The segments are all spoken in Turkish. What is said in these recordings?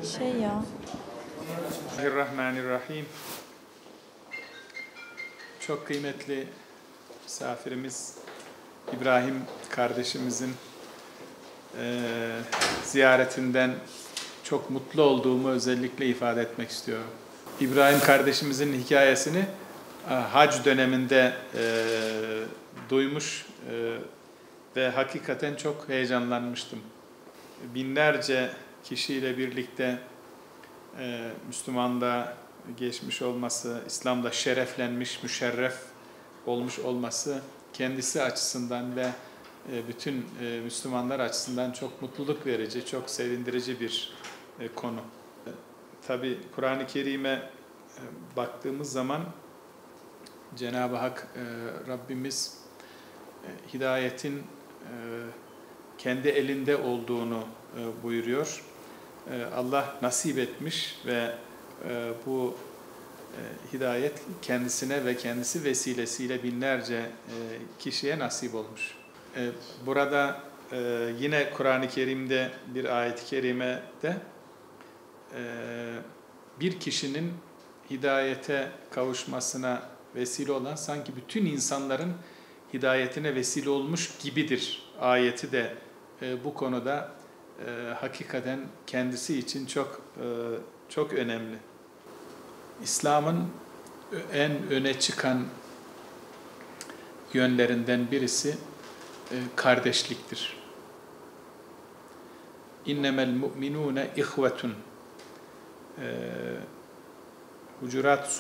şey ya. Bismillahirrahmanirrahim. Çok kıymetli misafirimiz İbrahim kardeşimizin ziyaretinden çok mutlu olduğumu özellikle ifade etmek istiyorum. İbrahim kardeşimizin hikayesini hac döneminde duymuş ve hakikaten çok heyecanlanmıştım. Binlerce kişiyle birlikte Müslümanlığa geçmiş olması, İslam'da şereflenmiş, müşerref olmuş olması kendisi açısından ve bütün Müslümanlar açısından çok mutluluk verici, çok sevindirici bir konu. Tabii Kur'an-ı Kerim'e baktığımız zaman Cenab-ı Hak, Rabbimiz hidayetin kendi elinde olduğunu buyuruyor. Allah nasip etmiş ve bu hidayet kendisine ve kendisi vesilesiyle binlerce kişiye nasip olmuş. Burada yine Kur'an-ı Kerim'de bir ayet-i kerimede bir kişinin hidayete kavuşmasına vesile olan sanki bütün insanların hidayetine vesile olmuş gibidir ayeti de bu konuda hakikaten kendisi için çok önemli. İslam'ın en öne çıkan yönlerinden birisi kardeşliktir. İnnemel mu'minûne ihvetun. Hucurat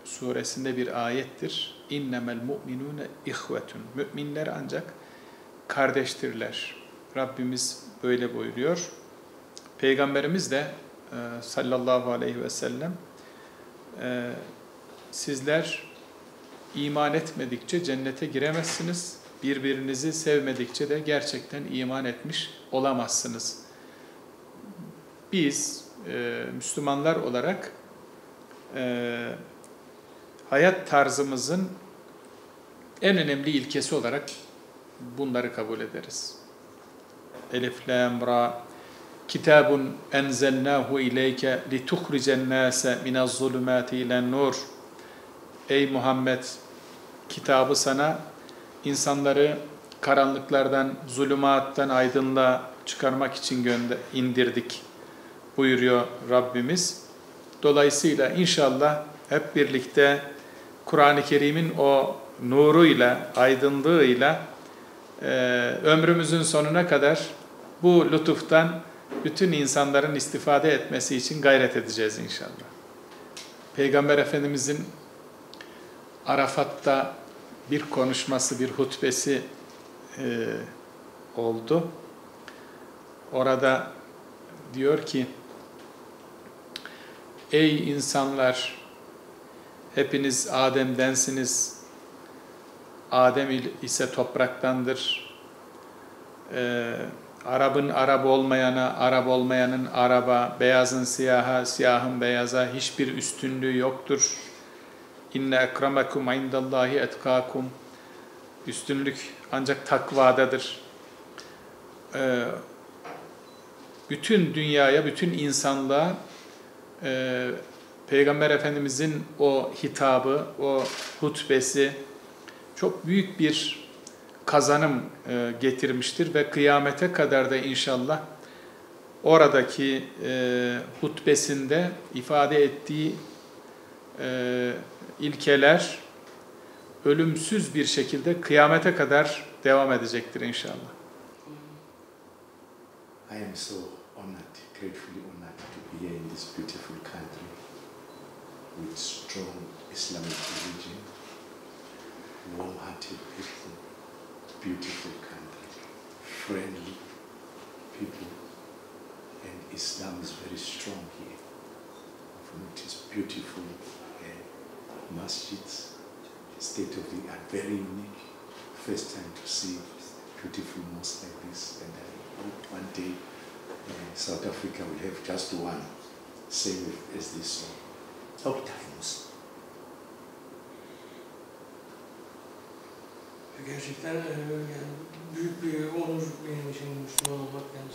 suresinde bir ayettir. İnnemel mu'minûne ihvetun. Müminler ancak kardeştirler. Rabbimiz böyle buyuruyor. Peygamberimiz de sallallahu aleyhi ve sellem sizler iman etmedikçe cennete giremezsiniz. Birbirinizi sevmedikçe de gerçekten iman etmiş olamazsınız. Biz Müslümanlar olarak hayat tarzımızın en önemli ilkesi olarak bunları kabul ederiz. Elif, lam, ra. Kitabun enzelnahu ileyke lituhricen nase minez-zulumati ilen-nur. Ey Muhammed, kitabı sana insanları karanlıklardan, zulümattan aydınlığa çıkarmak için indirdik buyuruyor Rabbimiz. Dolayısıyla inşallah hep birlikte Kur'an-ı Kerim'in o nuruyla, aydınlığıyla ömrümüzün sonuna kadar bu lütuftan bütün insanların istifade etmesi için gayret edeceğiz inşallah. Peygamber Efendimizin Arafat'ta bir konuşması, bir hutbesi oldu. Orada diyor ki, ey insanlar, hepiniz Adem'densiniz. Adem ise topraktandır. Arap'ın Arap olmayana, Arap olmayanın Arap'a, beyazın siyaha, siyahın beyaza hiçbir üstünlüğü yoktur. İnne ekremekum indallahi etkakum. Üstünlük ancak takvadadır. Bütün dünyaya, bütün insanlığa Peygamber Efendimizin o hitabı, o hutbesi çok büyük bir kazanım getirmiştir ve kıyamete kadar da inşallah oradaki hutbesinde ifade ettiği ilkeler ölümsüz bir şekilde kıyamete kadar devam edecektir inşallah. I am so honored, gratefully honored to be here in this beautiful country with strong Islamic religion, warm-hearted people, beautiful country, friendly people, and Islam is very strong here. It is beautiful masjids, state of the art, very unique. First time to see beautiful mosque like this, and I hope one day South Africa will have just one, same as this one. All times. Gerçekten yani büyük bir onur benim için Müslüman olmak. Yani